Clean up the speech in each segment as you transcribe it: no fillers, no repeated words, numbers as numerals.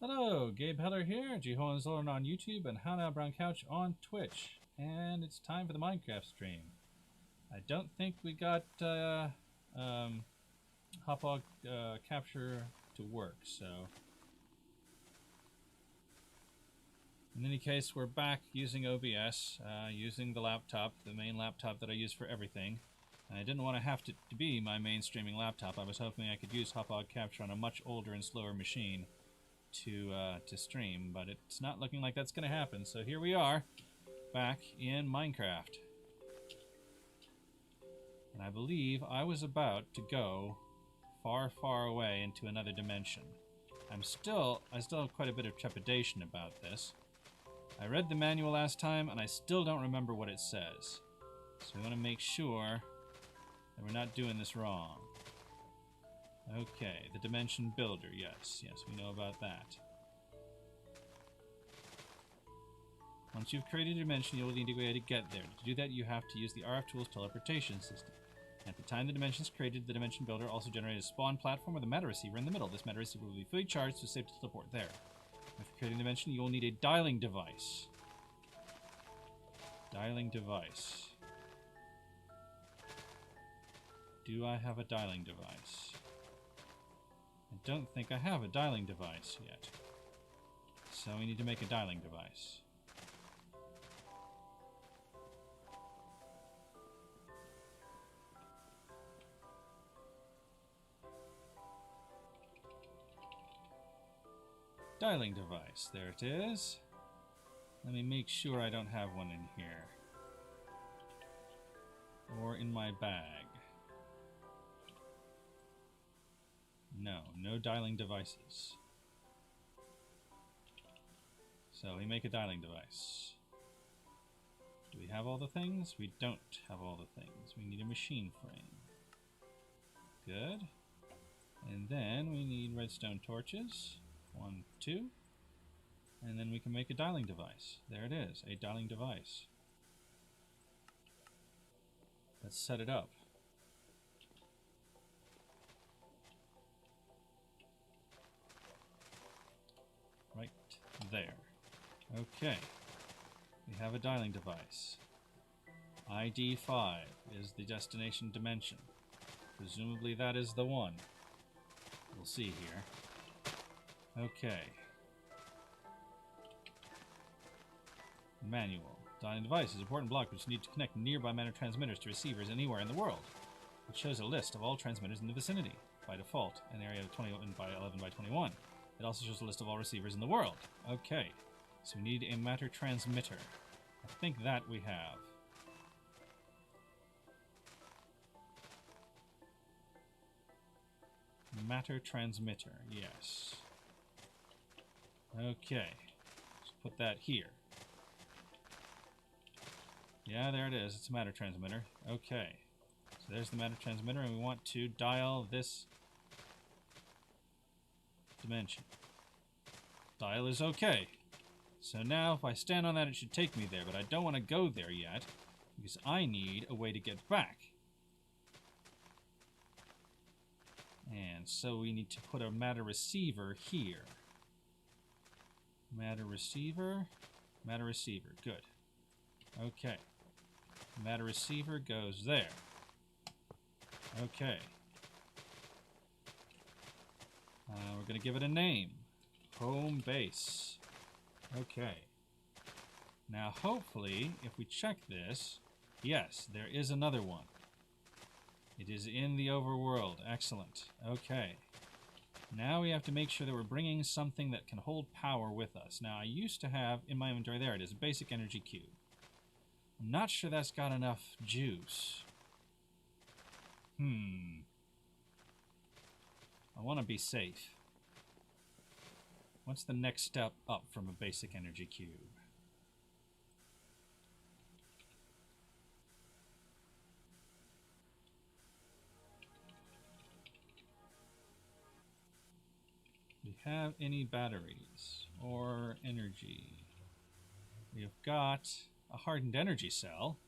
Hello, Gabe Heller here, Jihoan on YouTube and Hana Brown Couch on Twitch. And it's time for the Minecraft stream. I don't think we got Hopog capture to work, so... In any case, we're back using OBS, using the laptop, the main laptop that I use for everything. And I didn't want to have to be my main streaming laptop. I was hoping I could use Hopog capture on a much older and slower machine to stream, but it's not looking like that's going to happen. So here we are, back in Minecraft. And I believe I was about to go far, far away into another dimension. I still have quite a bit of trepidation about this. I read the manual last time, and I still don't remember what it says. So we want to make sure that we're not doing this wrong. Okay, the Dimension Builder, yes, we know about that. Once you've created a dimension, you'll need a way to get there. To do that, you have to use the RF Tools teleportation system. At the time the dimension is created, the Dimension Builder also generated a spawn platform with a Armada Receiver in the middle. This Armada Receiver will be fully charged, so safe to teleport there. After creating a dimension, you will need a dialing device. Dialing device. Do I have a dialing device? I don't think I have a dialing device yet. So we need to make a dialing device. Dialing device, there it is. Let me make sure I don't have one in here. Or in my bag. No dialing devices. So we make a dialing device. Do we have all the things? We don't have all the things. We need a machine frame. Good. And then we need redstone torches. 1, 2. And then we can make a dialing device. There it is, a dialing device. Let's set it up. Right there. Okay. We have a dialing device. ID 5 is the destination dimension. Presumably that is the one. We'll see here. Okay. Manual. Dialing device is an important block which need to connect nearby matter transmitters to receivers anywhere in the world. It shows a list of all transmitters in the vicinity, by default, an area of 21 by 11 by 21. It also shows a list of all receivers in the world. Okay, so we need a matter transmitter. I think that we have. Matter transmitter, yes. Okay, let's put that here. Yeah, there it is. It's a matter transmitter. Okay, so there's the matter transmitter, and we want to dial this dimension. Dial is okay. So now if I stand on that, it should take me there, but I don't want to go there yet because I need a way to get back. And so we need to put a matter receiver here. Matter receiver, good. Okay. Matter receiver goes there. Okay. We're going to give it a name. Home base. Okay. Now hopefully, if we check this, yes, there is another one. It is in the overworld. Excellent. Okay. Now we have to make sure that we're bringing something that can hold power with us. Now I used to have, in my inventory, there it is, a basic energy cube. I'm not sure that's got enough juice. I want to be safe. What's the next step up from a basic energy cube? Do we have any batteries or energy? We have got a hardened energy cell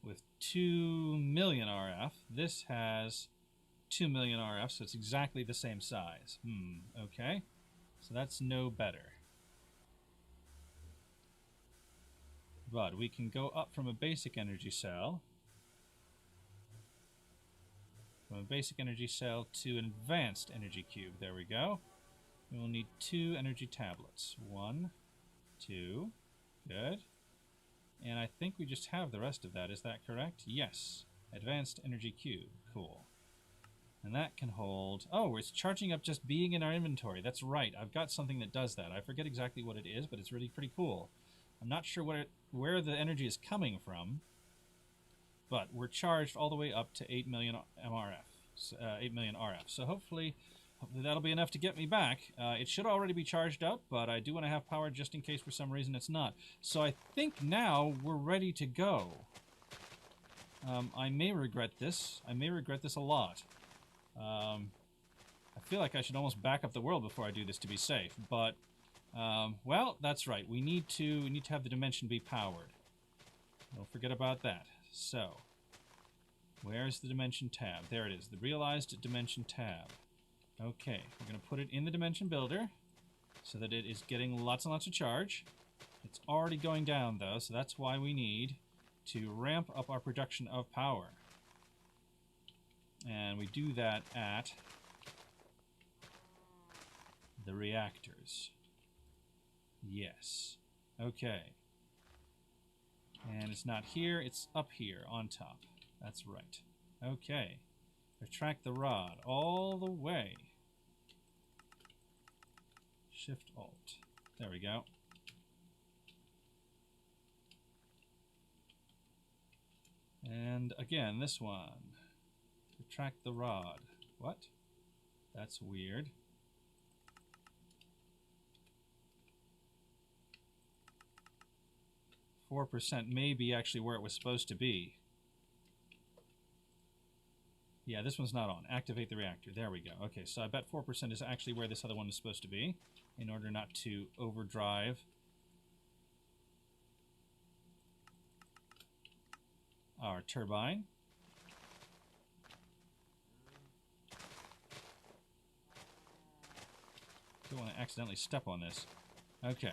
with 2 million RF. This has 2 million RF, so it's exactly the same size. Okay. So that's no better. But we can go up from a basic energy cell. From a basic energy cell to an advanced energy cube. There we go. We will need 2 energy tablets. 1, 2. Good. And I think we just have the rest of that. Is that correct? Yes. Advanced energy cube. Cool. And that can hold... Oh, it's charging up just being in our inventory. That's right. I've got something that does that. I forget exactly what it is, but it's really pretty cool. I'm not sure where the energy is coming from, but we're charged all the way up to 8 million MRF. 8 million RF. So hopefully that'll be enough to get me back. It should already be charged up, but I do want to have power just in case for some reason it's not. So I think now we're ready to go. I may regret this. I may regret this a lot. I feel like I should almost back up the world before I do this to be safe, but well, that's right. We need to have the dimension be powered. Don't forget about that. So, where's the dimension tab? There it is, the realized dimension tab. Okay, we're going to put it in the dimension builder so that it is getting lots and lots of charge. It's already going down though, so that's why we need to ramp up our production of power. And we do that at the reactors. Yes. Okay. And it's not here, it's up here on top. That's right. Okay. Retract the rod all the way. Shift-Alt. There we go. And again, this one. Retract the rod. What? That's weird. %4 may be actually where it was supposed to be. Yeah, this one's not on. Activate the reactor. There we go. Okay, so I bet 4% is actually where this other one is supposed to be in order not to overdrive our turbine. Don't want to accidentally step on this. Okay.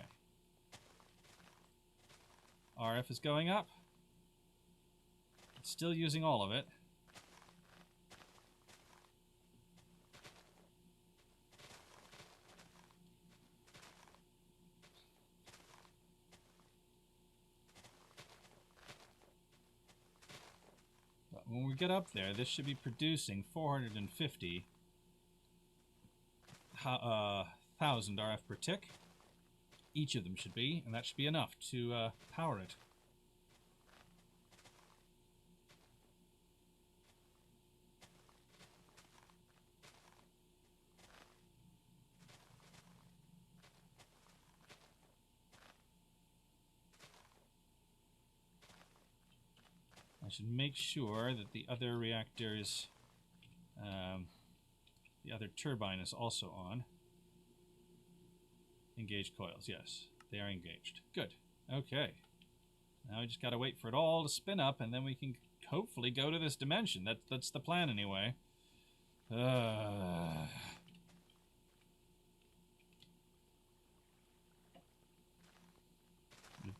RF is going up. It's still using all of it. But when we get up there, this should be producing 450 thousand RF per tick. Each of them should be, and that should be enough to power it. I should make sure that the other reactors, the other turbine is also on. Engaged coils, yes. They are engaged. Good. Okay. Now we just gotta wait for it all to spin up, and then we can hopefully go to this dimension. That's the plan anyway. We've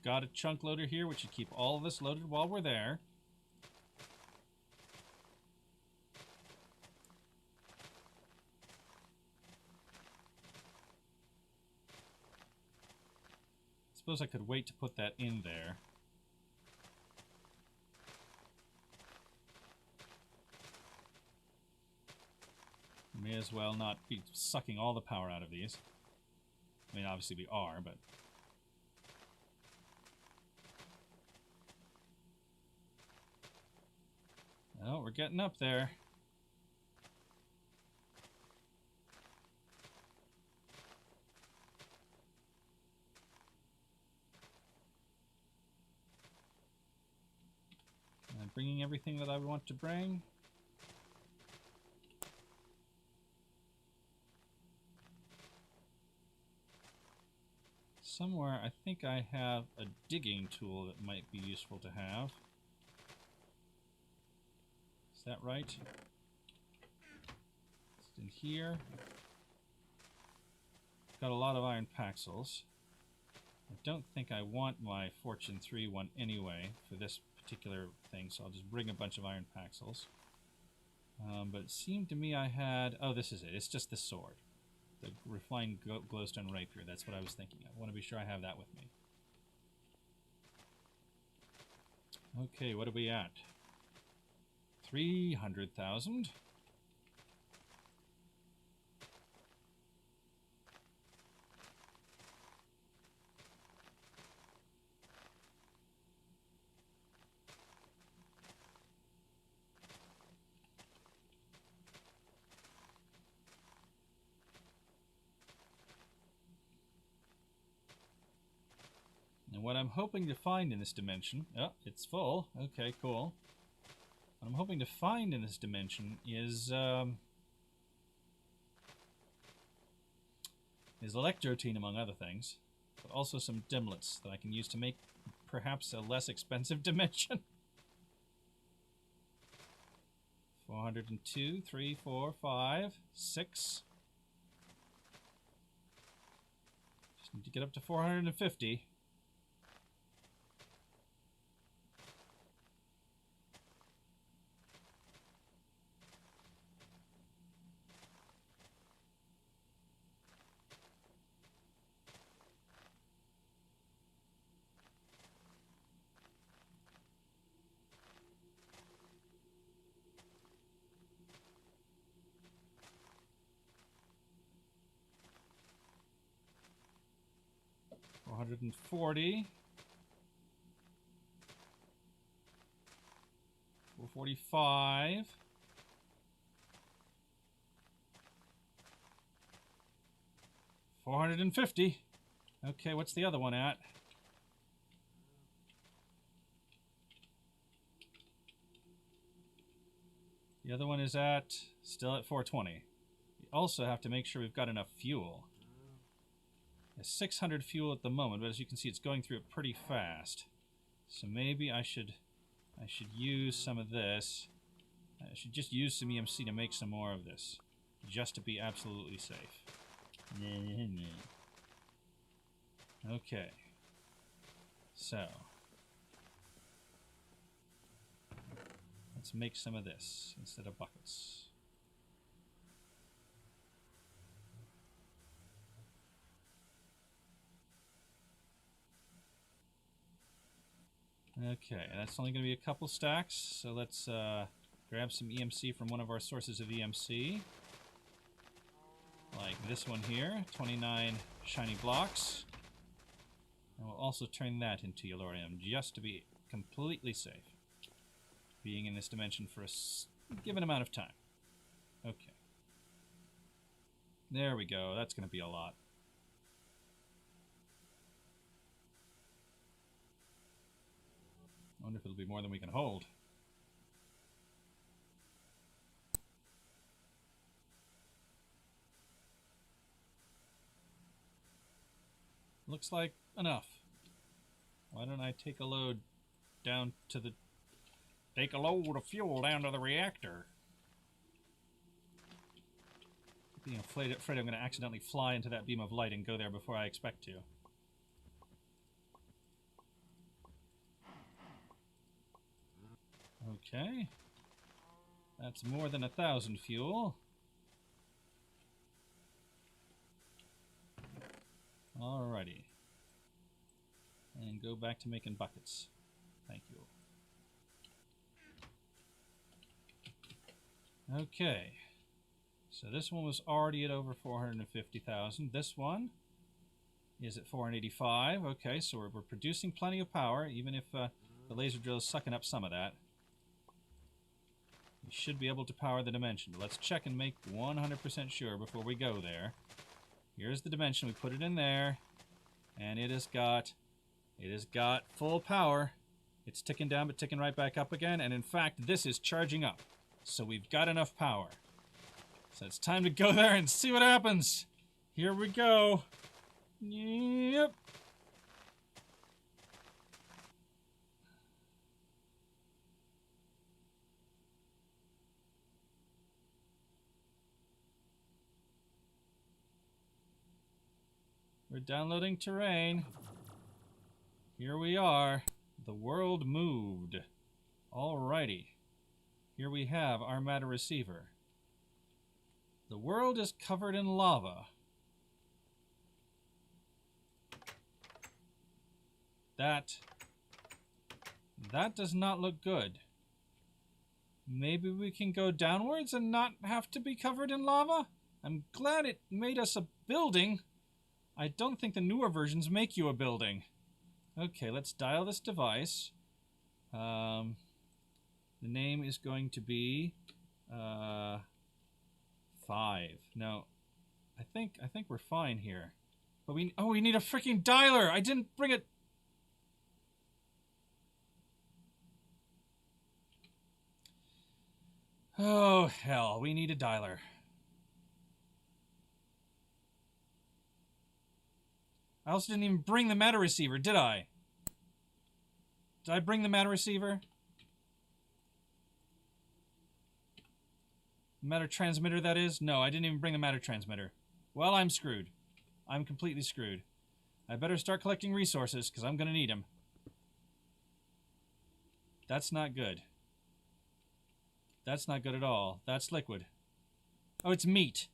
got a chunk loader here, which should keep all of this loaded while we're there. Suppose I could wait to put that in there. May as well not be sucking all the power out of these. I mean, obviously we are, but... Oh, we're getting up there. I'm bringing everything that I would want to bring. Somewhere, I think I have a digging tool that might be useful to have. Is that right? It's in here. Got a lot of iron paxels. I don't think I want my Fortune 3 one anyway for this particular thing, so I'll just bring a bunch of iron paxels. But it seemed to me I had... Oh, this is it. It's just the sword. The refined glowstone rapier. That's what I was thinking of. I want to be sure I have that with me. Okay, what are we at? 300,000. And what I'm hoping to find in this dimension... Oh, it's full. Okay, cool. What I'm hoping to find in this dimension is electrotine, among other things. But also some dimlets that I can use to make perhaps a less expensive dimension. 402, 3, 4, 5, 6. Just need to get up to 450. $440. 445. 450. Okay, what's the other one at? The other one is still at 420. We also have to make sure we've got enough fuel. There's 600 fuel at the moment, but as you can see, it's going through it pretty fast. So maybe I should use some of this. I should just use some EMC to make some more of this, just to be absolutely safe. Okay. So let's make some of this instead of buckets. Okay, that's only going to be a couple stacks, so let's grab some EMC from one of our sources of EMC. Like this one here, 29 shiny blocks. And we'll also turn that into Yellorium, just to be completely safe. Being in this dimension for a given amount of time. Okay. There we go, that's going to be a lot. I wonder if it'll be more than we can hold. Looks like enough. Why don't I take a load down to the... Take a load of fuel down to the reactor. Being afraid I'm going to accidentally fly into that beam of light and go there before I expect to. Okay. That's more than 1,000 fuel. Alrighty. And go back to making buckets. Thank you. Okay. So this one was already at over 450,000. This one is at 485. Okay, so we're producing plenty of power, even if the laser drill is sucking up some of that. We should be able to power the dimension, but let's check and make 100% sure before we go there. Here's the dimension. We put it in there, and it has got full power. It's ticking down, but ticking right back up again. And in fact, this is charging up, so we've got enough power. So it's time to go there and see what happens. Here we go. Yep. We're downloading terrain. Here we are. The world moved. Alrighty. Here we have Armada Receiver. The world is covered in lava. That does not look good. Maybe we can go downwards and not have to be covered in lava? I'm glad it made us a building. I don't think the newer versions make you a building. Okay, let's dial this device. The name is going to be 5. No, I think we're fine here. But we need a freaking dialer. I didn't bring it. Oh hell, we need a dialer. I also didn't even bring the Matter Receiver, did I? Did I bring the Matter Receiver? Matter Transmitter, that is? No, I didn't even bring the Matter Transmitter. Well, I'm screwed. I'm completely screwed. I better start collecting resources, because I'm going to need them. That's not good. That's not good at all. That's liquid. Oh, it's meat.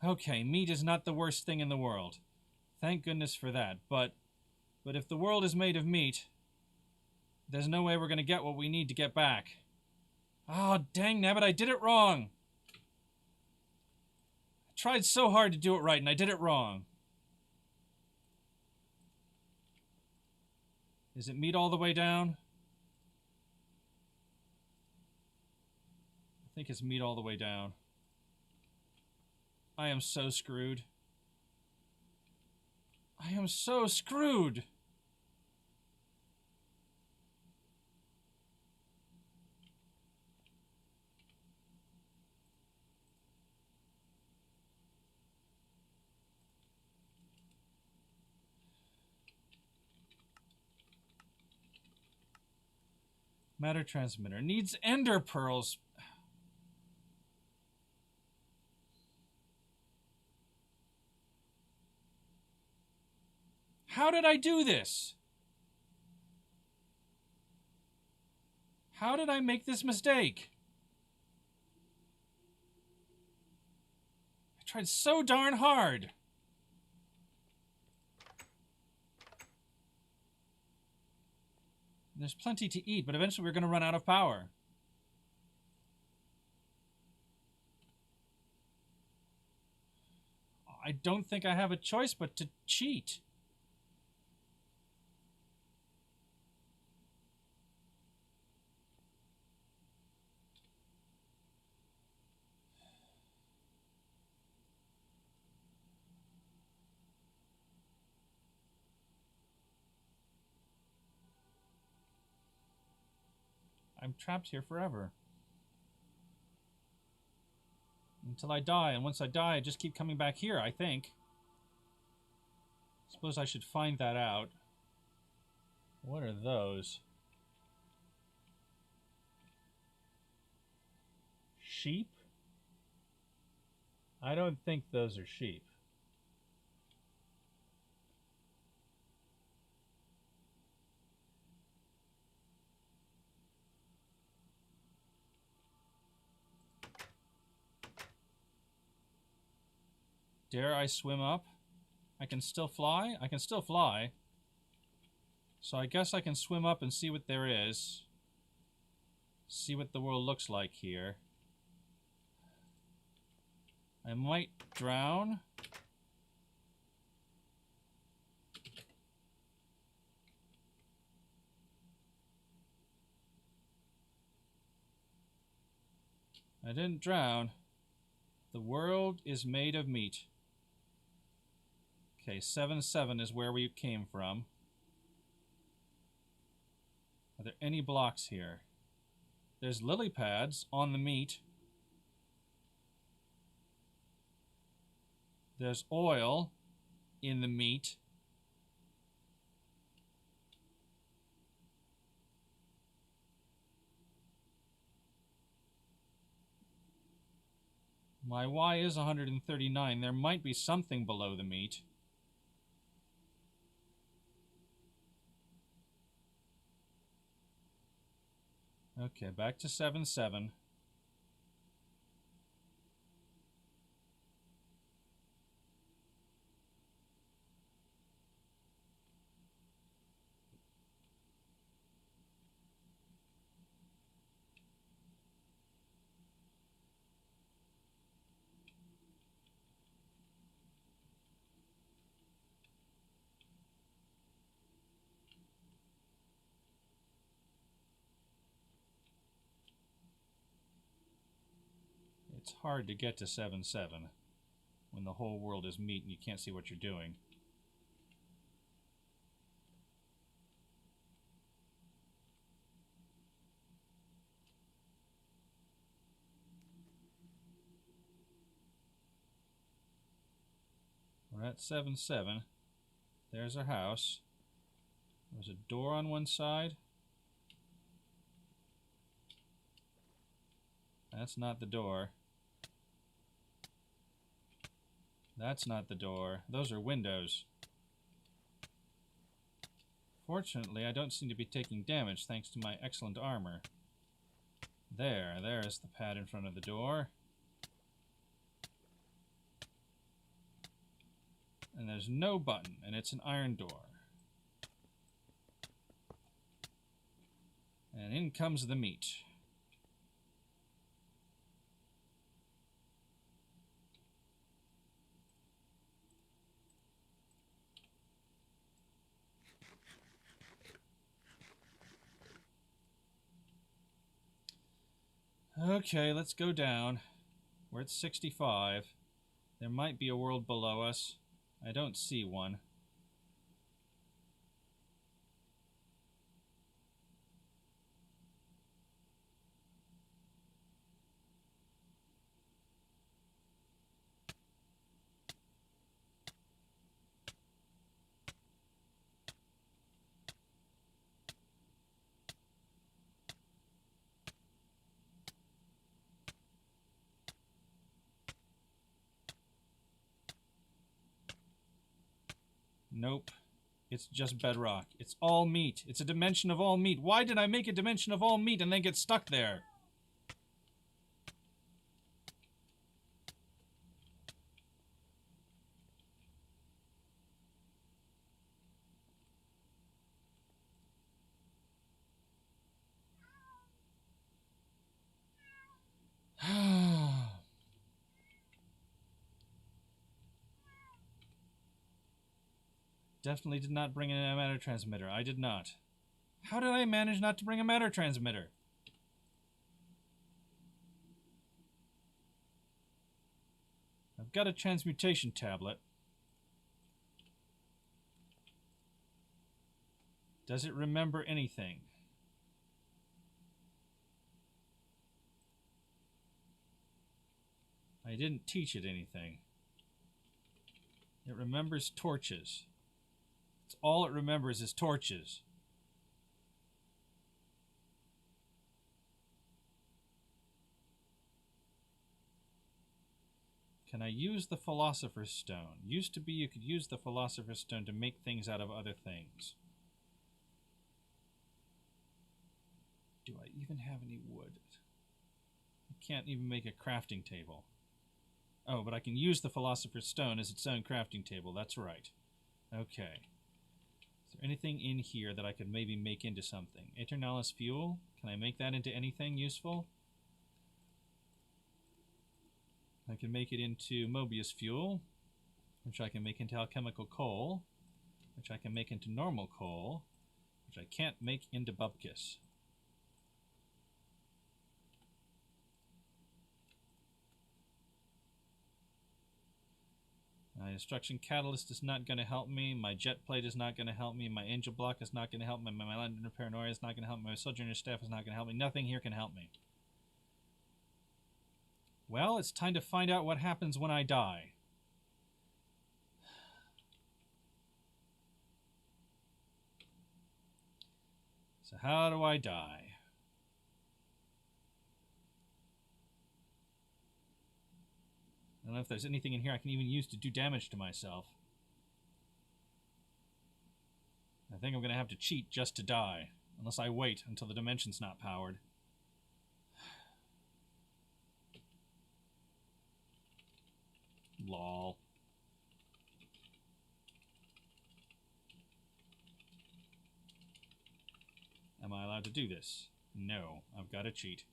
Okay, meat is not the worst thing in the world. Thank goodness for that. But if the world is made of meat, there's no way we're going to get what we need to get back. Oh, dang nabbit, I did it wrong. I tried so hard to do it right, and I did it wrong. Is it meat all the way down? I think it's meat all the way down. I am so screwed. I am so screwed! Matter Transmitter needs ender pearls. How did I do this? How did I make this mistake? I tried so darn hard. There's plenty to eat, but eventually we're going to run out of power. I don't think I have a choice but to cheat. I'm trapped here forever. Until I die, and once I die, I just keep coming back here, I think. Suppose I should find that out. What are those? Sheep? I don't think those are sheep. Dare I swim up? I can still fly? I can still fly. So I guess I can swim up and see what there is. See what the world looks like here. I might drown. I didn't drown. The world is made of meat. Okay, 7-7 is where we came from. Are there any blocks here? There's lily pads on the meat. There's oil in the meat. My Y is 139. There might be something below the meat. Okay, back to 7-7. It's hard to get to 7-7 when the whole world is meat and you can't see what you're doing. We're at 7-7. There's our house. There's a door on one side. That's not the door. That's not the door. Those are windows. Fortunately, I don't seem to be taking damage thanks to my excellent armor. There's the pad in front of the door. And there's no button, and it's an iron door. And in comes the meat. Okay, let's go down. We're at 65. There might be a world below us. I don't see one. Nope. It's just bedrock. It's all meat. It's a dimension of all meat. Why did I make a dimension of all meat and then get stuck there? Definitely did not bring in a matter transmitter. I did not. How did I manage not to bring a matter transmitter? I've got a transmutation tablet. Does it remember anything? I didn't teach it anything. It remembers torches. It's all it remembers is torches. Can I use the Philosopher's Stone? Used to be you could use the Philosopher's Stone to make things out of other things. Do I even have any wood? I can't even make a crafting table. Oh, but I can use the Philosopher's Stone as its own crafting table. That's right. Okay. Is there anything in here that I could maybe make into something? Eternalis fuel? Can I make that into anything useful? I can make it into Mobius fuel, which I can make into alchemical coal, which I can make into normal coal, which I can't make into bupkis. My destruction catalyst is not going to help me. My jet plate is not going to help me. My angel block is not going to help me. My London paranoia is not going to help me. My sojourner staff is not going to help me. Nothing here can help me. Well, it's time to find out what happens when I die. So how do I die? I don't know if there's anything in here I can even use to do damage to myself. I think I'm going to have to cheat just to die, unless I wait until the dimension's not powered. allowed to do this. No, I've got to cheat.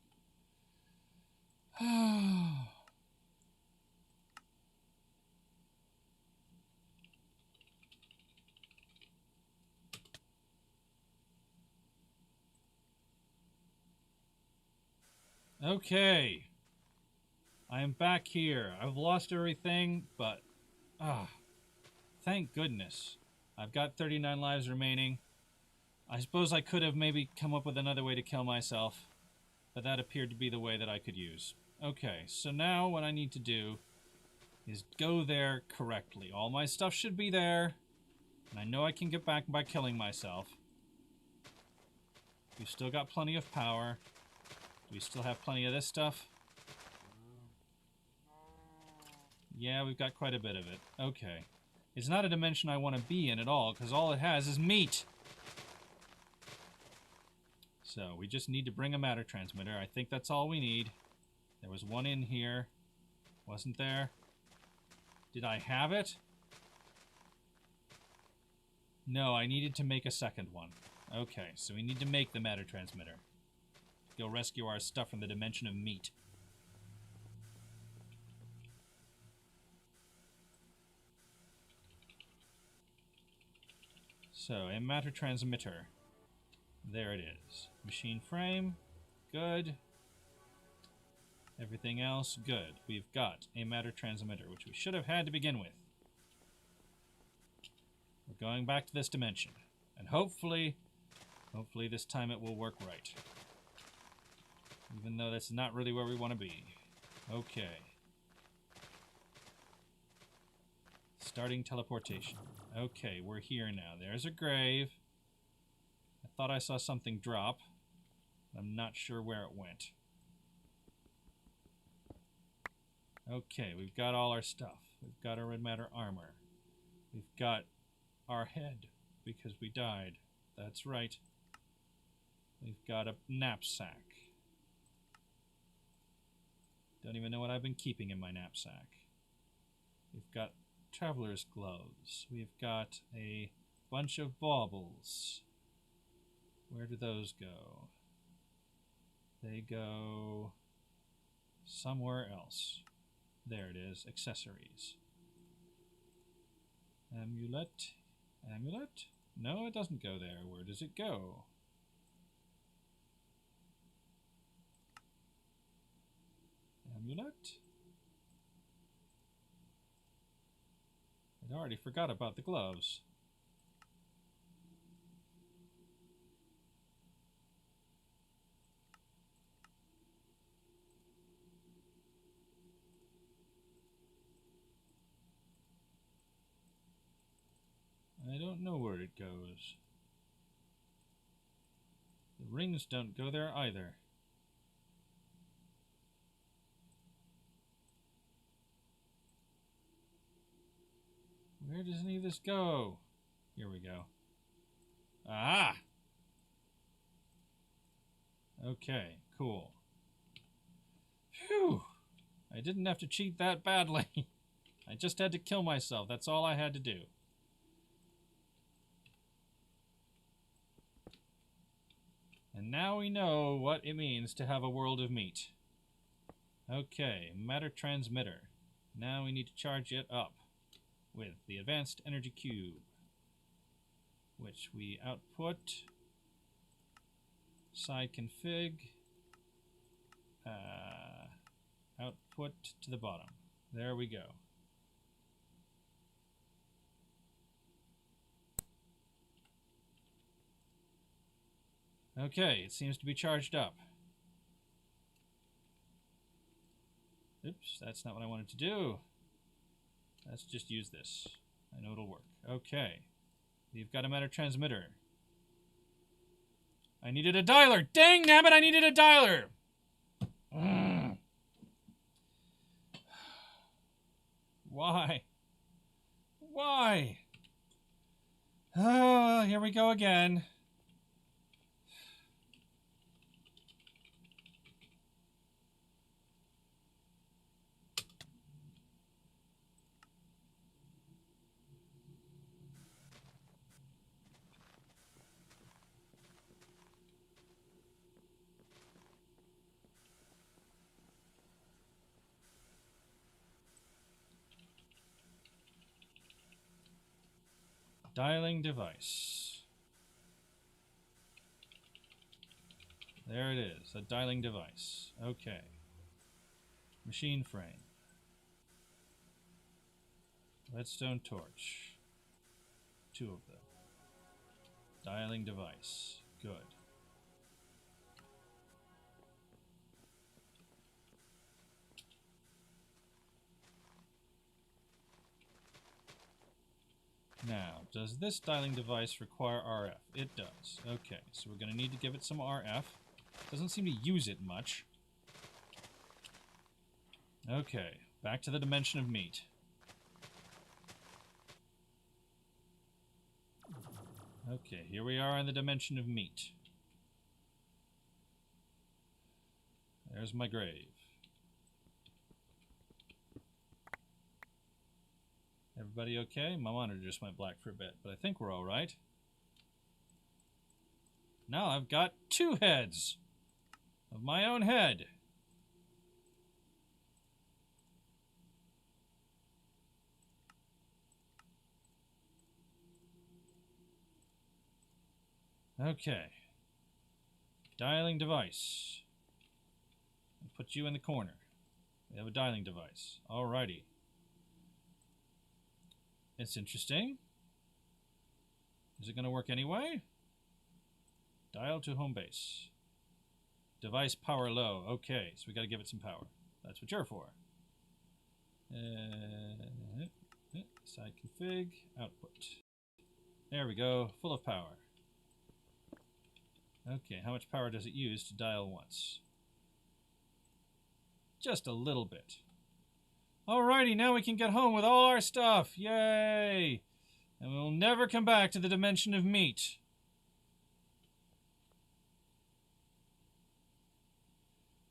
Okay. I am back here. I've lost everything, but... thank goodness. I've got 39 lives remaining. I suppose I could have maybe come up with another way to kill myself, but that appeared to be the way that I could use. Okay, so now what I need to do is go there correctly. All my stuff should be there, and I know I can get back by killing myself. We've still got plenty of power. Do we still have plenty of this stuff? Yeah, we've got quite a bit of it. Okay. It's not a dimension I want to be in at all, because all it has is meat! So, we just need to bring a matter transmitter. I think that's all we need. There was one in here. Wasn't there? Did I have it? No, I needed to make a second one. Okay, so we need to make the matter transmitter. Go rescue our stuff from the dimension of meat. So, a matter transmitter. There it is. Machine frame. Good. Everything else, good. We've got a matter transmitter, which we should have had to begin with. We're going back to this dimension. And hopefully this time it will work right. Even though that's not really where we want to be. Okay. Starting teleportation. Okay, we're here now. There's a grave. I thought I saw something drop. I'm not sure where it went. Okay, we've got all our stuff. We've got our red matter armor. We've got our head, because we died. That's right. We've got a knapsack. Don't even know what I've been keeping in my knapsack. We've got traveler's gloves. We've got a bunch of baubles. Where do those go? They go somewhere else. There it is. Accessories. Amulet. Amulet? No, it doesn't go there. Where does it go? Amulet? I'd already forgot about the gloves. I don't know where it goes. The rings don't go there either. Where does any of this go? Here we go. Ah! Okay, cool. Phew! I didn't have to cheat that badly. I just had to kill myself. That's all I had to do. And now we know what it means to have a world of meat. Okay, matter transmitter. Now we need to charge it up with the advanced energy cube, which we output, side config, output to the bottom. There we go. Okay, it seems to be charged up. Oops, that's not what I wanted to do. Let's just use this. I know it'll work. Okay. We've got a matter transmitter. I needed a dialer! Dang nabbit, I needed a dialer! Why? Why? Oh, here we go again. Dialing device. There it is, a dialing device. Okay. Machine frame. Redstone torch. 2 of them. Dialing device. Good. Now, does this dialing device require RF? It does. Okay, so we're going to need to give it some RF. Doesn't seem to use it much. Okay, back to the dimension of meat. Okay, here we are in the dimension of meat. There's my grave. Everybody okay? My monitor just went black for a bit, but I think we're all right. Now I've got 2 heads of my own head. Okay. Dialing device. I'll put you in the corner. We have a dialing device. Alrighty. It's interesting. Is it going to work anyway? Dial to home base. Device power low. Okay, so we got to give it some power. That's what you're for. Side config. Output. There we go. Full of power. Okay, how much power does it use to dial once? Just a little bit. Alrighty, now we can get home with all our stuff. Yay! And we'll never come back to the dimension of meat.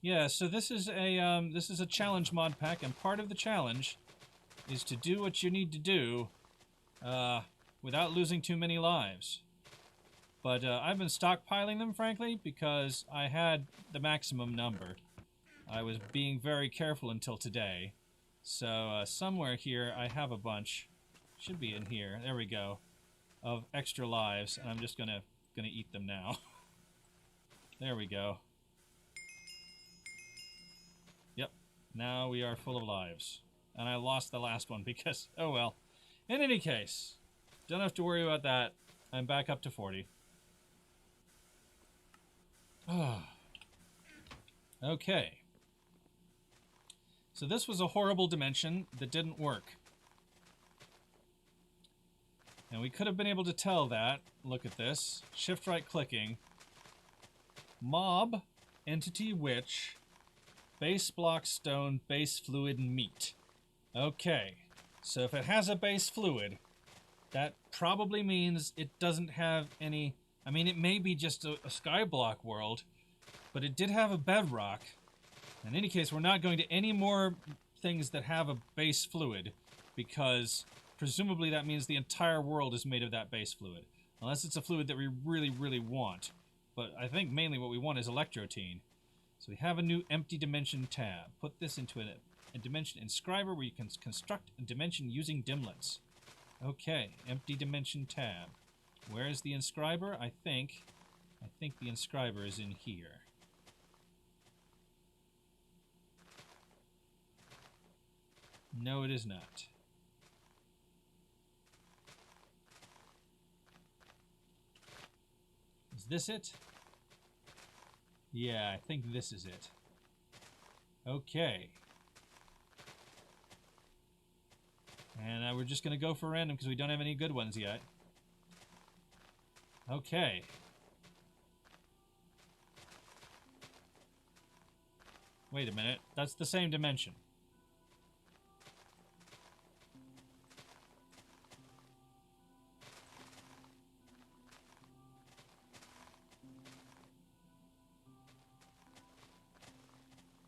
Yeah, so this is a challenge mod pack, and part of the challenge is to do what you need to do without losing too many lives. But I've been stockpiling them, frankly, because I had the maximum number. I was being very careful until today. So somewhere here I have a bunch, should be in here, there we go, of extra lives, and I'm just gonna eat them now. There we go. Yep, now we are full of lives. And I lost the last one because, oh well. In any case, don't have to worry about that. I'm back up to 40. Okay. So this was a horrible dimension that didn't work. And we could have been able to tell that. Look at this. Shift right clicking. Mob, entity witch, base block stone, base fluid meat. Okay. So if it has a base fluid, that probably means it doesn't have any... I mean, it may be just a skyblock world, but it did have a bedrock. In any case, we're not going to any more things that have a base fluid, because presumably that means the entire world is made of that base fluid. Unless it's a fluid that we really, really want. But I think mainly what we want is electrotine. So we have a new empty dimension tab. Put this into a dimension inscriber where you can construct a dimension using dimlets. Okay, empty dimension tab. Where is the inscriber? I think the inscriber is in here. No, it is not. Is this it? Yeah, I think this is it. Okay. And we're just going to go for random because we don't have any good ones yet. Okay. Wait a minute. That's the same dimension.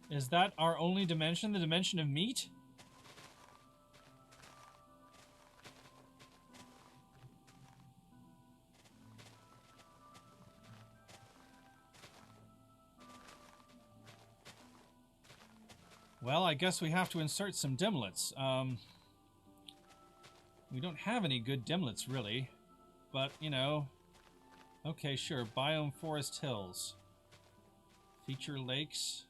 Is that our only dimension? The dimension of meat? Well, I guess we have to insert some dimlets. We don't have any good dimlets, really. but, you know... Okay, sure. Biome Forest Hills. Feature lakes.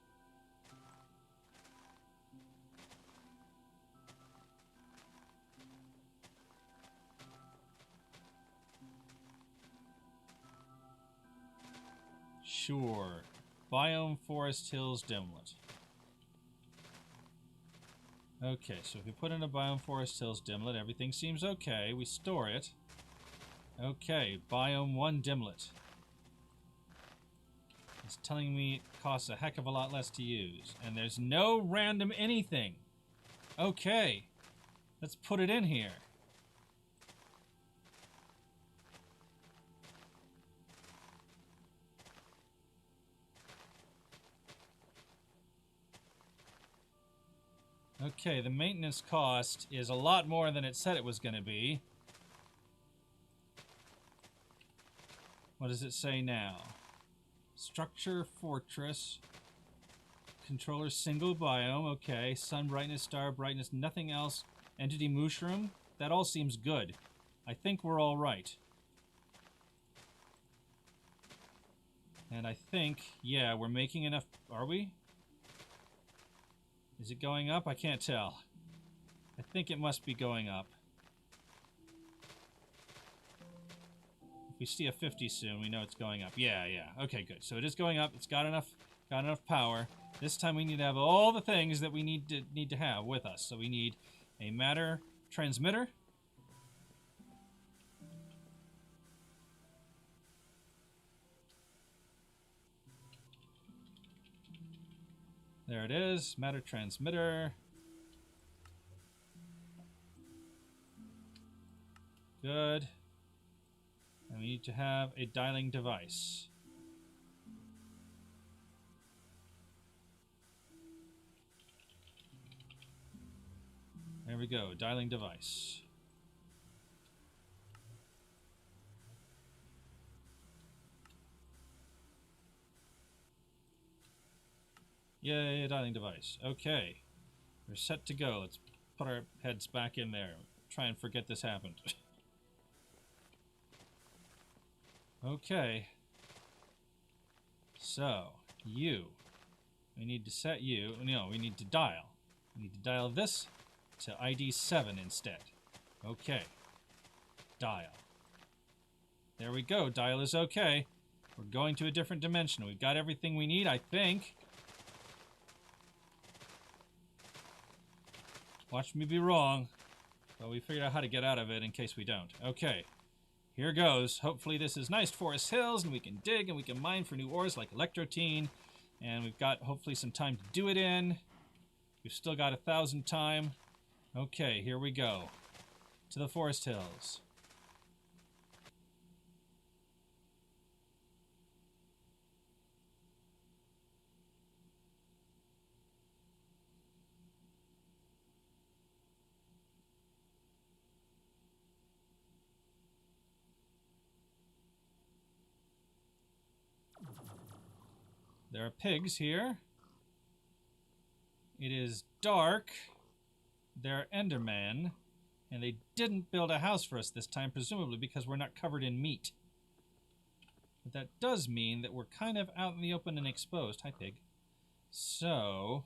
Sure. Biome Forest Hills Dimlet. Okay, so if we put in a Biome Forest Hills Dimlet, everything seems okay. We store it. Okay, Biome 1 Dimlet. It's telling me it costs a heck of a lot less to use. And there's no random anything. Okay. Let's put it in here. Okay, the maintenance cost is a lot more than it said it was going to be. What does it say now? Structure, fortress, controller, single biome, okay, sun brightness, star brightness, nothing else, entity mushroom, that all seems good. I think we're all right. And I think, yeah, we're making enough, are we? Is it going up? I can't tell. I think it must be going up. If we see a 50 soon, we know it's going up. Yeah. Okay, good. So it is going up. It's got enough power. This time we need to have all the things that we need to have with us. So we need a matter transmitter. There it is. Matter transmitter. Good. And we need to have a dialing device. There we go, dialing device. Yay, dialing device. Okay. We're set to go. Let's put our heads back in there. Try and forget this happened. Okay. So, you. We need to set you. No, we need to dial. We need to dial this to ID 7 instead. Okay. Dial. There we go. Dial is okay. We're going to a different dimension. We've got everything we need, I think. Watch me be wrong. But we figured out how to get out of it in case we don't. Okay. Here goes. Hopefully this is nice forest hills and we can dig and we can mine for new ores like electrotine. And we've got hopefully some time to do it in. We've still got 1,000 time. Okay, here we go. To the forest hills. There are pigs here. It is dark. There are Endermen. And they didn't build a house for us this time, presumably because we're not covered in meat. But that does mean that we're kind of out in the open and exposed. Hi, pig. So,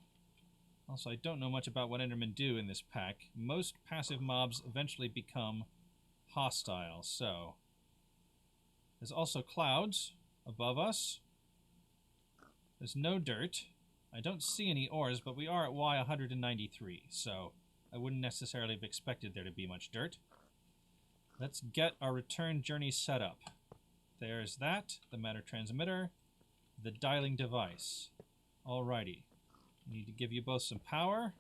also I don't know much about what Endermen do in this pack. Most passive mobs eventually become hostile, so... There's also clouds above us. There's no dirt. I don't see any ores, but we are at Y193, so I wouldn't necessarily have expected there to be much dirt. Let's get our return journey set up. There's that, the matter transmitter, the dialing device. Alrighty. Need to give you both some power.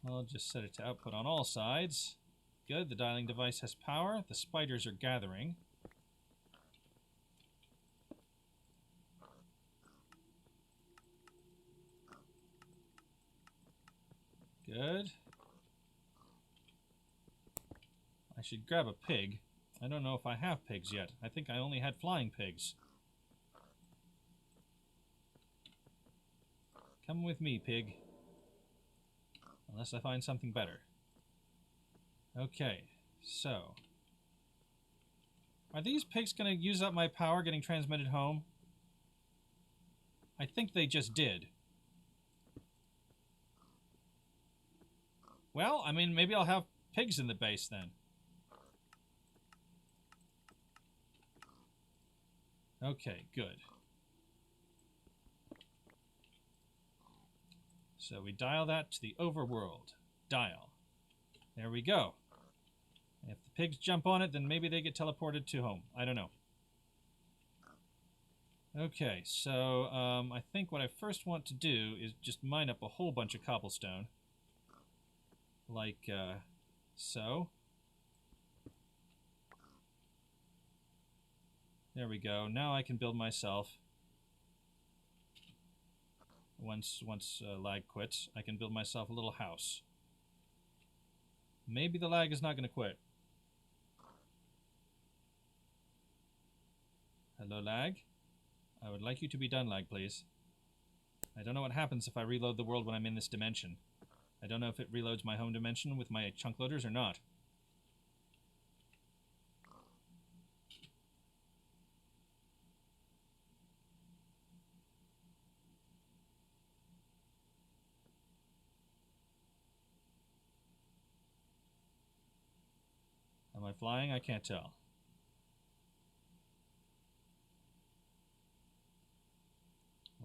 I'll just set it to output on all sides. Good, the dialing device has power. The spiders are gathering. Good. I should grab a pig. I don't know if I have pigs yet. I think I only had flying pigs. Come with me, pig. Unless I find something better. Okay, so... Are these pigs going to use up my power getting transmitted home? I think they just did. Well, I mean, maybe I'll have pigs in the base then. Okay, good. So we dial that to the overworld. Dial. There we go. If the pigs jump on it, then maybe they get teleported to home. I don't know. Okay, so I think what I first want to do is just mine up a whole bunch of cobblestone. Like so. There we go. Now I can build myself. Once lag quits, I can build myself a little house. Maybe the lag is not going to quit. Hello, lag. I would like you to be done, lag, please. I don't know what happens if I reload the world when I'm in this dimension. I don't know if it reloads my home dimension with my chunk loaders or not. Am I flying? I can't tell.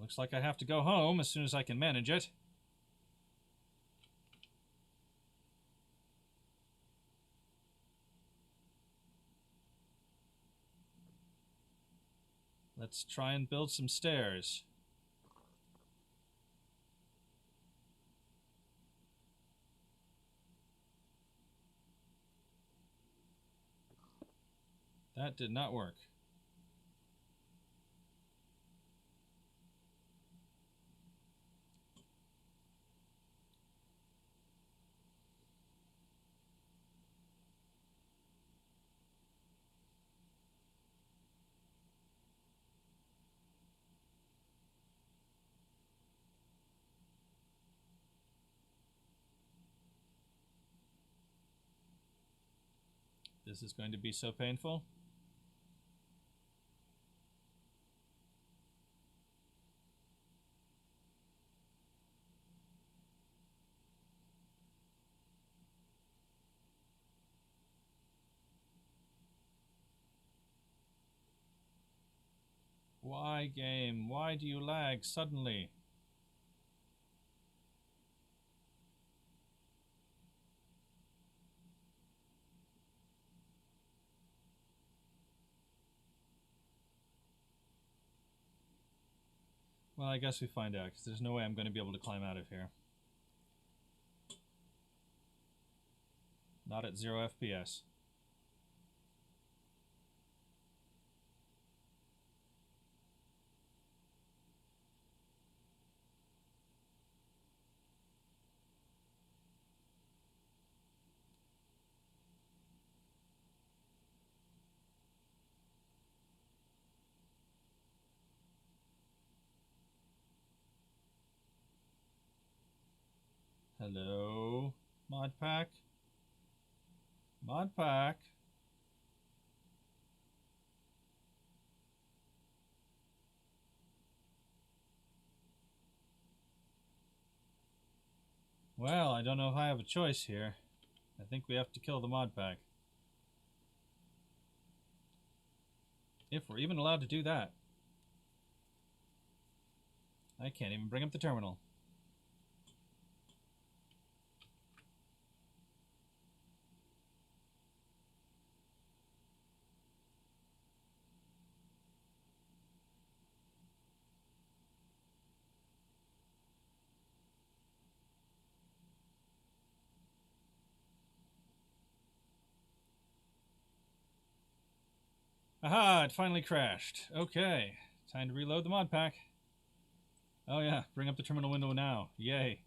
Looks like I have to go home as soon as I can manage it. Let's try and build some stairs. That did not work. This is going to be so painful. Why, game? Why do you lag suddenly? Well, I guess we find out, because there's no way I'm going to be able to climb out of here. Not at 0 FPS. Hello? Mod pack? Mod pack? Well, I don't know if I have a choice here. I think we have to kill the mod pack. If we're even allowed to do that. I can't even bring up the terminal. Aha, it finally crashed. Okay, time to reload the mod pack. Oh yeah, bring up the terminal window now. Yay.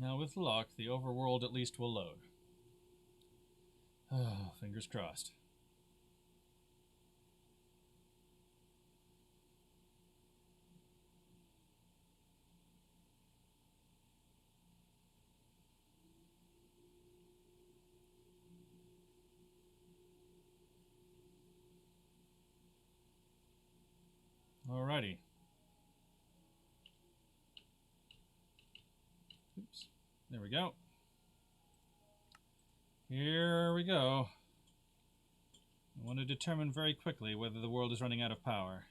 Now with luck, the overworld at least will load. Oh, fingers crossed. Alrighty. Oops. There we go. Here we go. I want to determine very quickly whether the world is running out of power.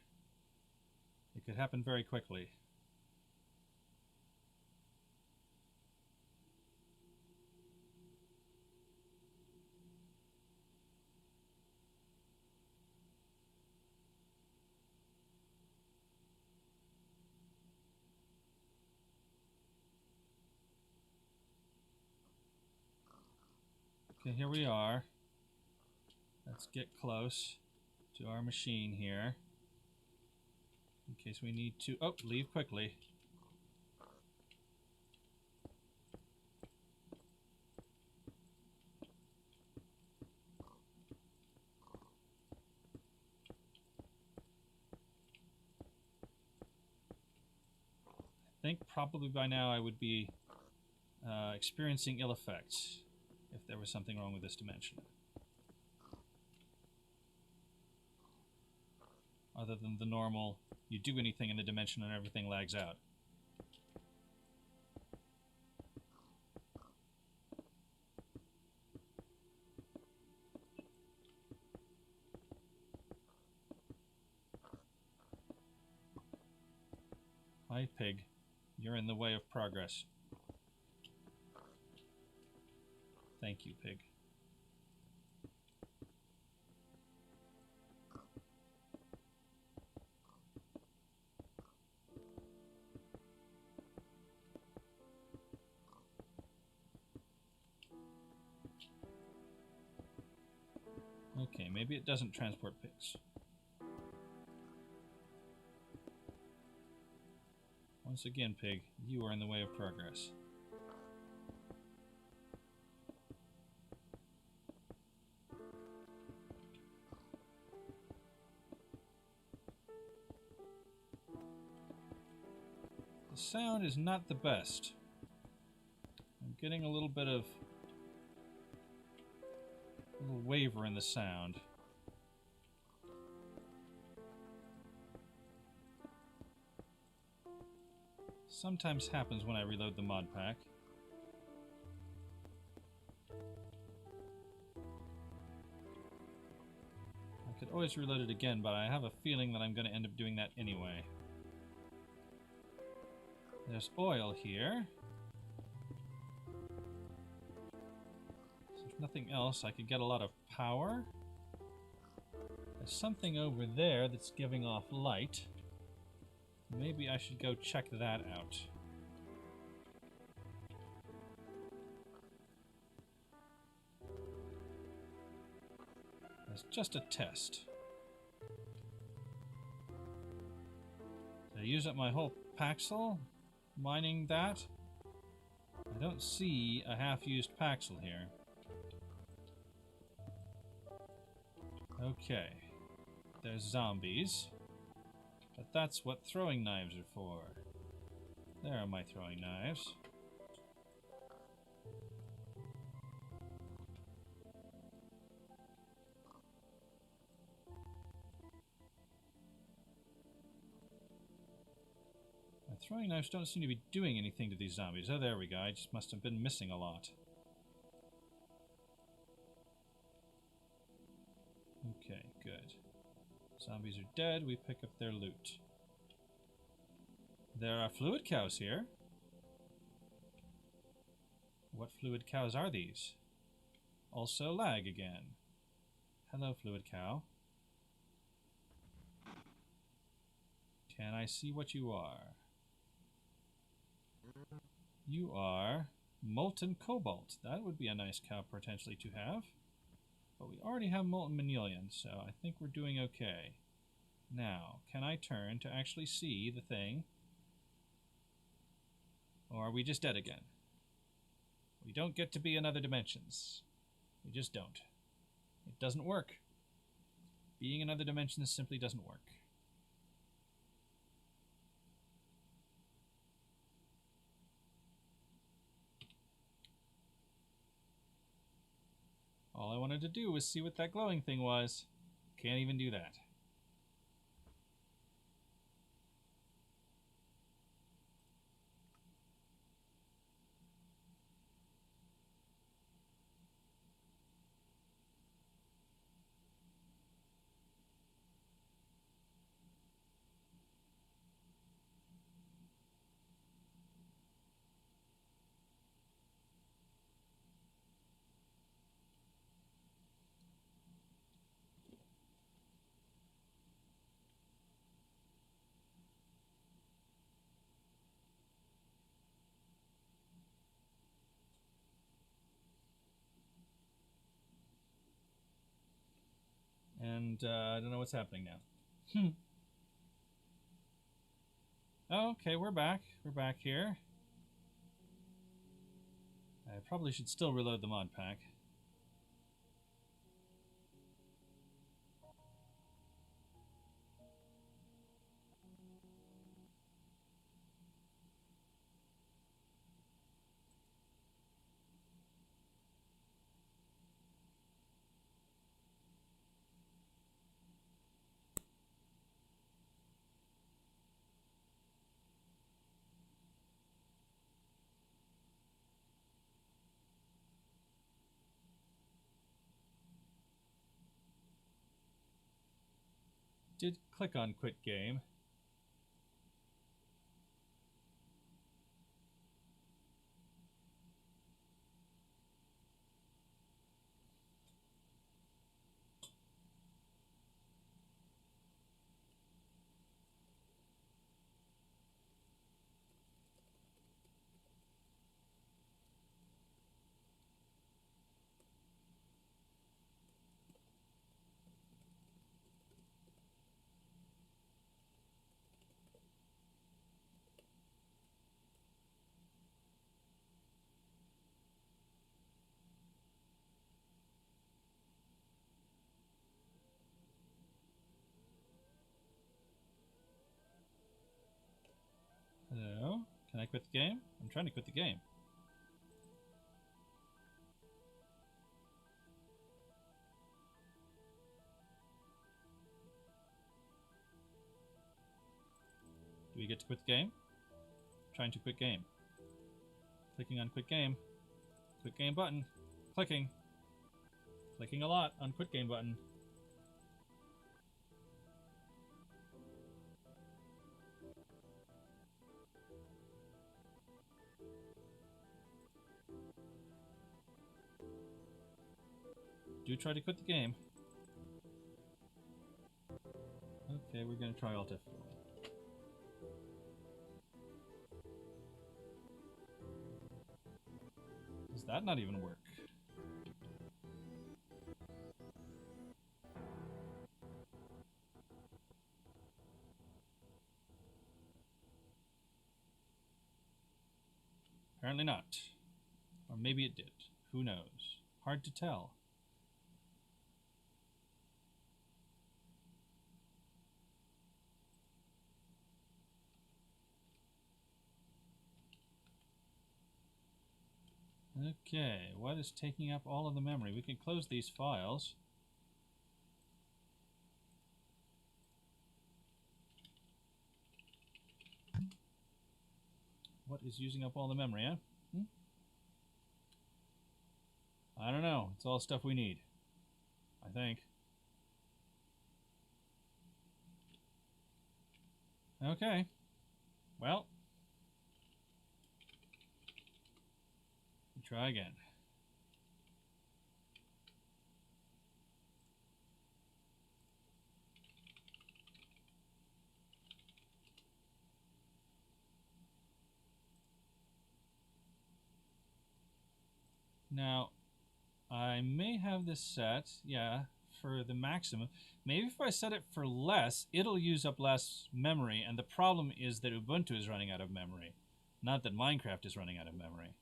It could happen very quickly. Okay, here we are. Let's get close to our machine here. In case we need to... Oh, leave quickly. I think probably by now I would be experiencing ill effects if there was something wrong with this dimension. Other than the normal, you do anything in the dimension and everything lags out. Hi, pig. You're in the way of progress. Thank you, pig. Okay, maybe it doesn't transport pigs. Once again, pig, you are in the way of progress. The sound is not the best. I'm getting a little bit of... a little waver in the sound. Sometimes happens when I reload the mod pack. I could always reload it again, but I have a feeling that I'm going to end up doing that anyway. There's oil here. If nothing else, I could get a lot of power. There's something over there that's giving off light. Maybe I should go check that out. That's just a test. Did I use up my whole Paxel mining that? I don't see a half-used Paxel here. Okay. There's zombies. But that's what throwing knives are for. There are my throwing knives. My throwing knives don't seem to be doing anything to these zombies. Oh, there we go. I just must have been missing a lot. Okay, good. Zombies are dead. We pick up their loot. There are fluid cows here. What fluid cows are these? Also lag again. Hello, fluid cow. Can I see what you are? You are molten cobalt. That would be a nice cow potentially to have. But we already have molten manilian, so I think we're doing okay. Now, can I turn to actually see the thing? Or are we just dead again? We don't get to be in other dimensions. We just don't. It doesn't work. Being in other dimensions simply doesn't work. All I wanted to do was see what that glowing thing was. Can't even do that. And I don't know what's happening now. Oh, okay, we're back. We're back here. I probably should still reload the mod pack. Did click on quit game. Hello? Can I quit the game? I'm trying to quit the game. Do we get to quit the game? Trying to quit game. Clicking on quit game. Quit game button. Clicking. Clicking a lot on quit game button. Do try to quit the game. Okay, we're going to try Alt F4. Does that not even work? Apparently not. Or maybe it did. Who knows? Hard to tell. Okay, what is taking up all of the memory? We can close these files. What is using up all the memory, huh? I don't know. It's all stuff we need, I think. Okay. Well, try again. Now, I may have this set, yeah, for the maximum. Maybe if I set it for less, it'll use up less memory, and the problem is that Ubuntu is running out of memory, not that Minecraft is running out of memory.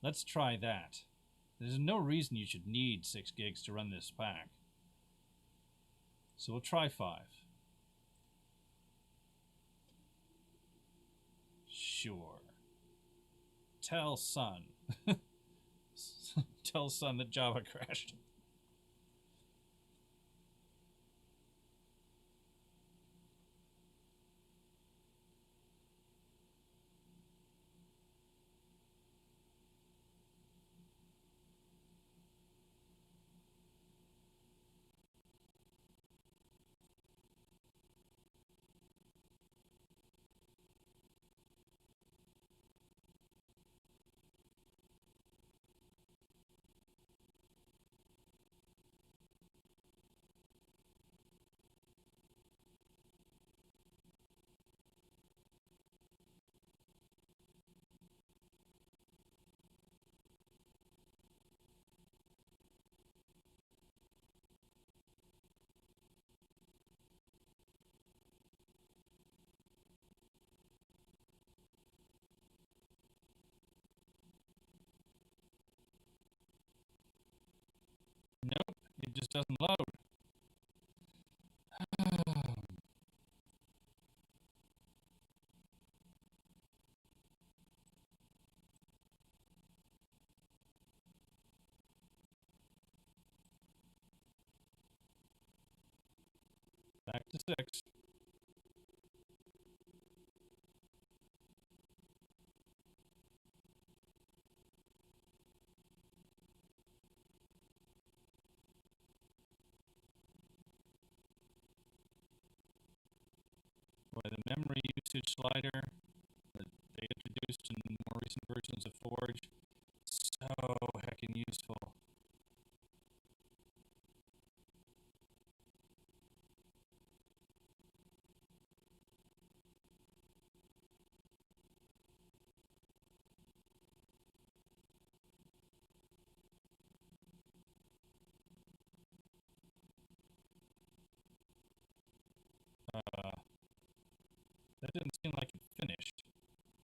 Let's try that. There's no reason you should need 6 gigs to run this pack. So we'll try 5. Sure. Tell Sun. Tell Sun that Java crashed. Nope, it just doesn't load. Back to 6. Boy, the memory usage slider that they introduced in more recent versions of Forge, so heckin' useful. That didn't seem like it finished.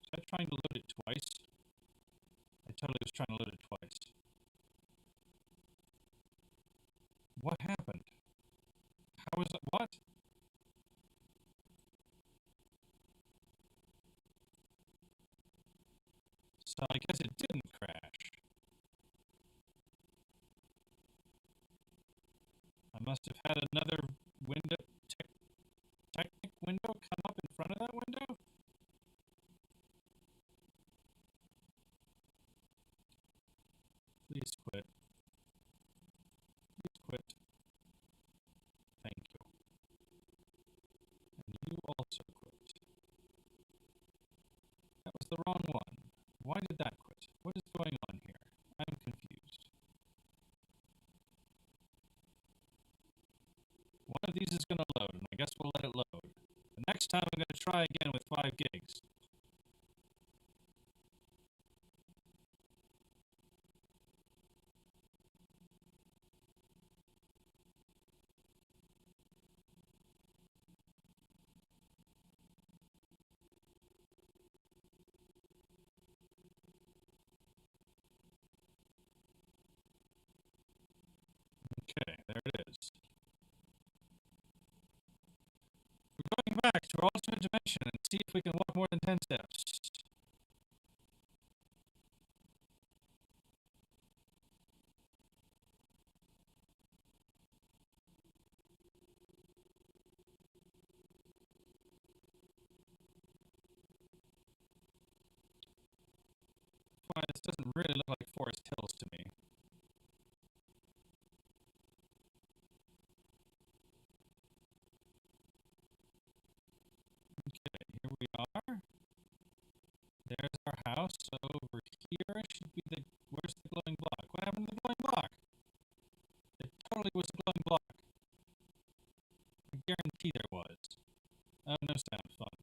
Was I trying to load it twice? I totally was trying to load it twice. What happened? How was it? What? So I guess it didn't crash. I must have had another window, Technic window come up in front of that window? Please quit. Please quit. Thank you. And you also quit. That was the wrong one. Why did that quit? What is going on here? I'm confused. One of these is going to load, and I guess we'll let it load. The next time I'm going to try again with 5 gigs. Okay, there it is. We're going back to our alternate dimension and see if we can walk more than 10 steps. Why, this doesn't really look like Forest Hills to me. Okay, here we are. There's our house. Over here should be the... Where's the glowing block? What happened to the glowing block? It totally was a glowing block. I guarantee there was. Oh, no sound. Fun.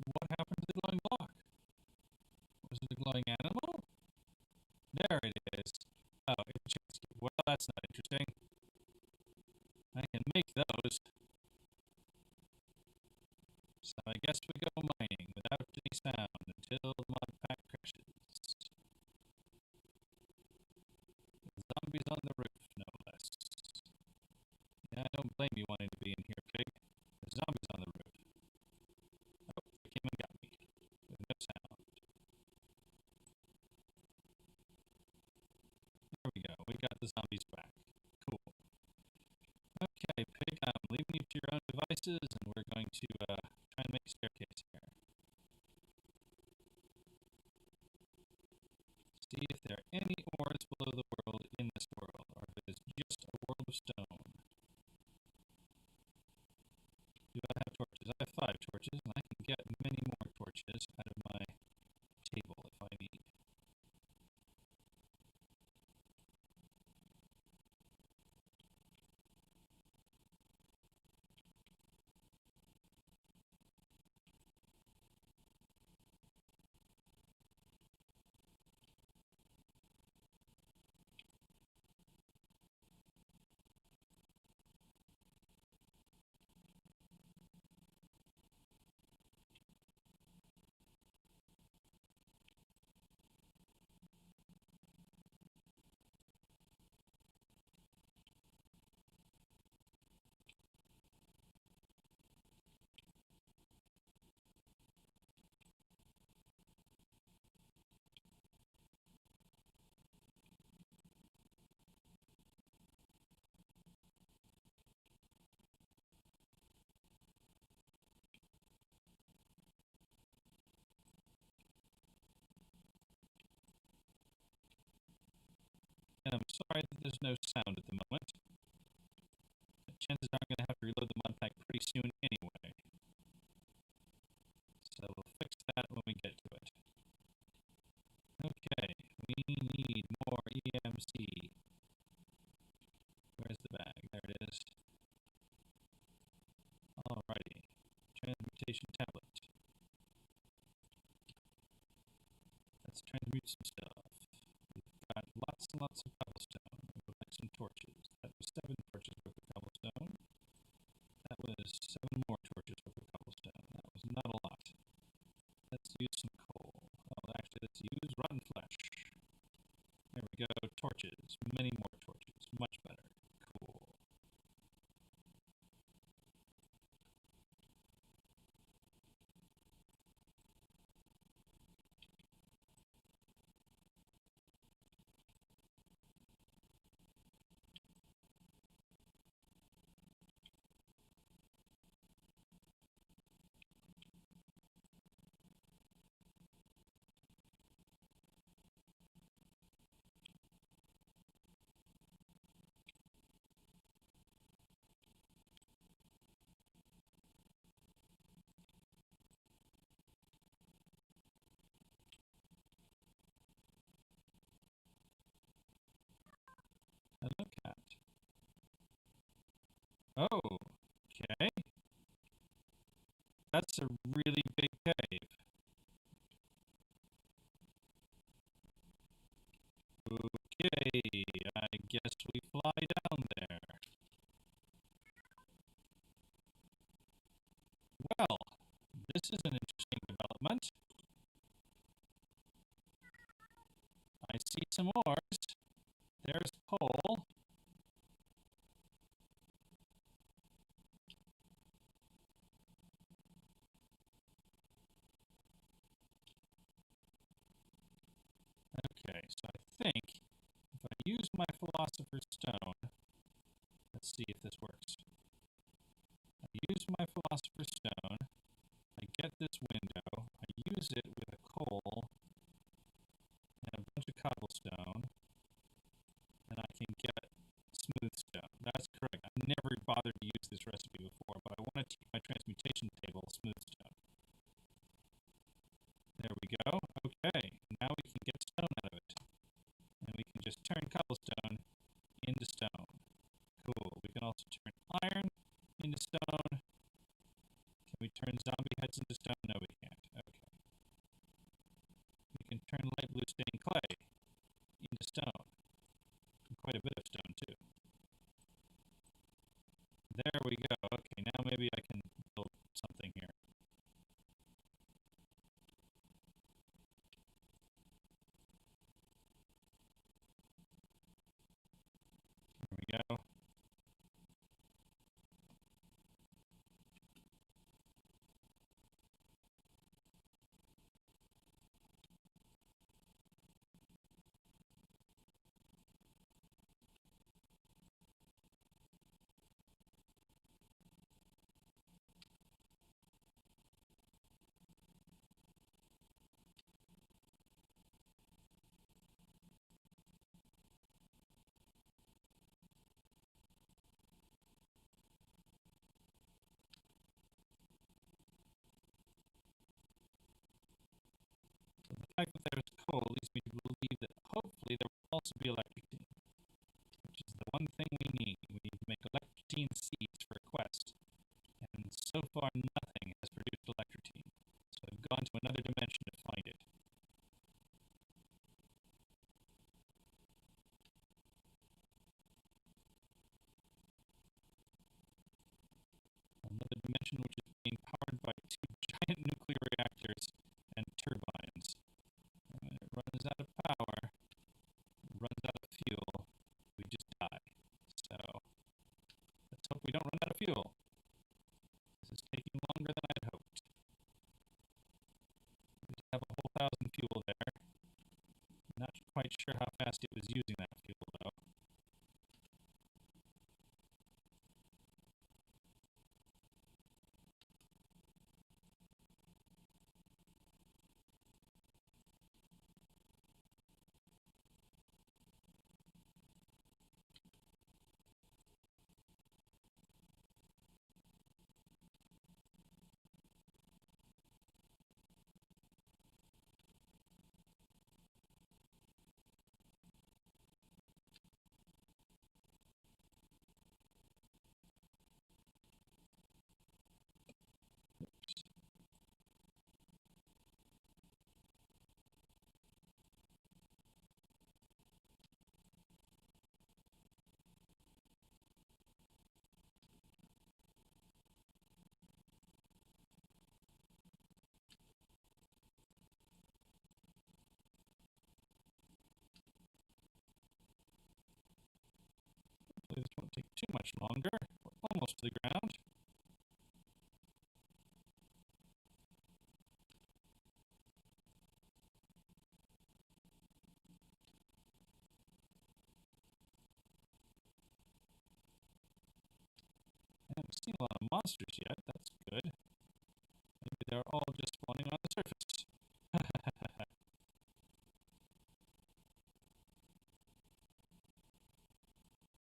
What happened to the glowing block? Was it a glowing animal? There it is. Oh, it's a chance cube. Well, that's not interesting. I can make those. So I guess we go mining. the zombies back. Cool. Okay, Pig, I'm leaving you to your own devices, and we're going to try and make a staircase here. See if there are any ores below the world in this world, or if it is just a world of stone. Do I have torches? I have 5 torches, and I can get many more torches out of my table if I need. And I'm sorry that there's no sound at the moment. But chances are I'm going to have to reload the mod pack pretty soon anyway. So we'll fix that when we get to it. Okay, we need more EMC. Where's the bag? There it is. Alrighty. Transmutation Tablet. Let's transmute some stuff. We've got lots and lots of cobblestone. We'll make some torches. That was 7 torches worth of cobblestone. That was 7 more torches worth of cobblestone. That was not a lot. Let's use some coal. Oh, actually, let's use rotten flesh. There we go. Torches. Many more torches. Much better. Cool. Hello, cat. Oh, okay. That's a really big cave. Okay, I guess we fly down there. Well, this is an interesting development. I see some ores. There's coal. Okay, so I think if I use my Philosopher's Stone, let's see if this works. I use my Philosopher's Stone, I get this window, I use it with a coal and a bunch of cobblestone, and I can get smooth stone. That's correct. I've never bothered to use this recipe before, but I want to keep my transmutation table smooth stone. There we go. Okay, now we can get stone out of it. And we can just turn cobblestone into stone. Cool. We can also turn iron into stone. Can we turn zombie heads into stone? No, we can't. Okay. We can turn light blue stained clay into stone. And quite a bit of stone, too. There we go. Okay, now maybe I can build something here. There we go. This will be electricity, which is the one thing we need. We need to make electrotine seeds for a quest. And so far, nothing has produced electrotine. So I've gone to another dimension to find it. Another dimension which is being powered by two giant nuclear reactors and turbines. When it runs out of power, runs out of fuel, we just die. So let's hope we don't run out of fuel. This is taking longer than I'd hoped. We have a whole 1,000 fuel there. Not quite sure how fast it was using that fuel though. Hopefully this won't take too much longer. We're almost to the ground. I haven't seen a lot of monsters yet. That's good. Maybe they're all just spawning on the surface.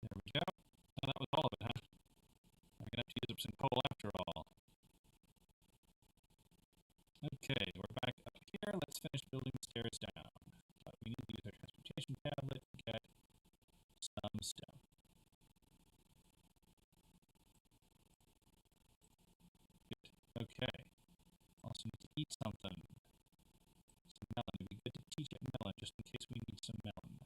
There we go. Oh, that was all of it, huh? I'm gonna have to use up some coal after all. Okay, we're back up here. Let's finish building the stairs down. But we need to use our Transmutation Tablet to get some stone. Good. Okay. Also need to eat something. Some melon. It'd be good to teach it melon just in case we need some melon.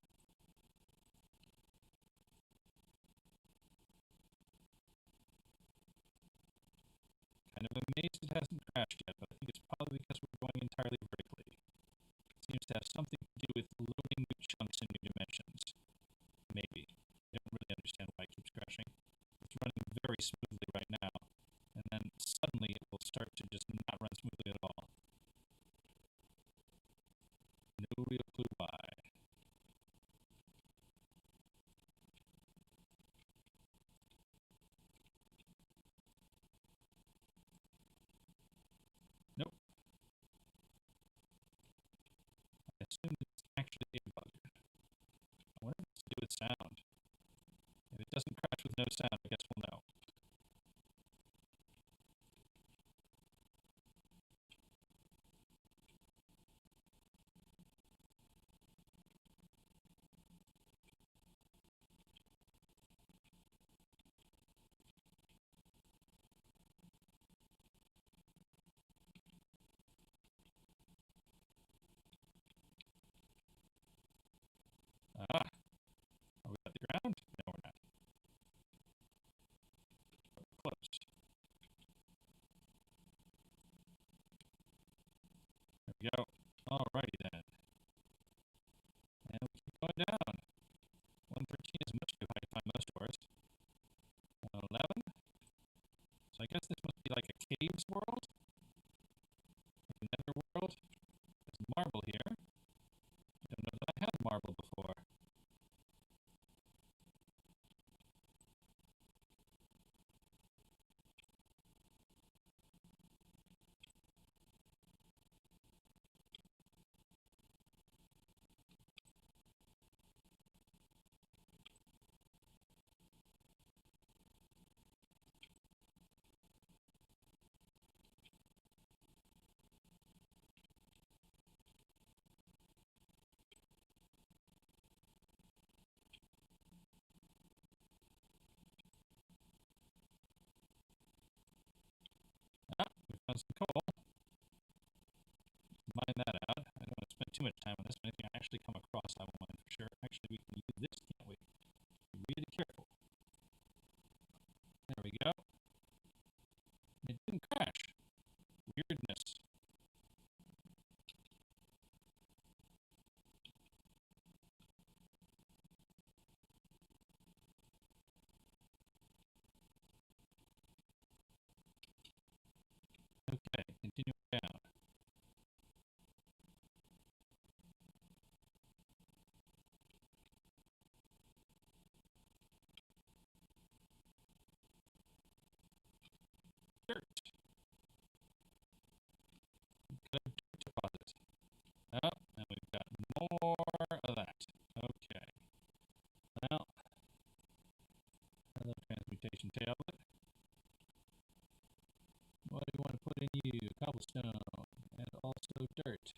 Kind of amazed it hasn't crashed yet, but I think it's probably because we're going entirely vertically. It seems to have something to do with loading new chunks in new dimensions. Maybe. I don't really understand why it keeps crashing. It's running very smoothly right now, and then suddenly it will start to just not run smoothly at all. No real clue why. Nope. I assume it's actually a bug. I wonder if it's to do with sound. If it doesn't crash with no sound, I guess we'll know. Ah, are we at the ground? No, we're not. But we're close. There we go. Alrighty then. And we keep going down. 113 is much too high to find most doors. 111. So I guess this must be like a caves world? Like another world? There's marble here. I don't know that I had marble before. actually come across that one for sure. Actually, we can use this, can't we? Be really careful. There we go. It didn't crash. Weirdness. Okay, continue down. Dirt. Got a dirt deposit. Oh, and we've got more of that. Okay. Well, hello, Transmutation Tablet. What do you want to put in you? Cobblestone, and also dirt,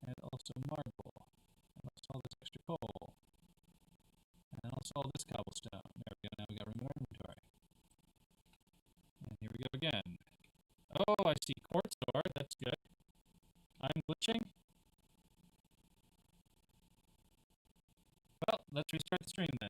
and also marble, and also all this extra coal, and also all this cobblestone. There we go. Now we got room in our inventory. And here we go again. Oh, I see quartz ore. That's good. I'm glitching. Well, let's restart the stream then.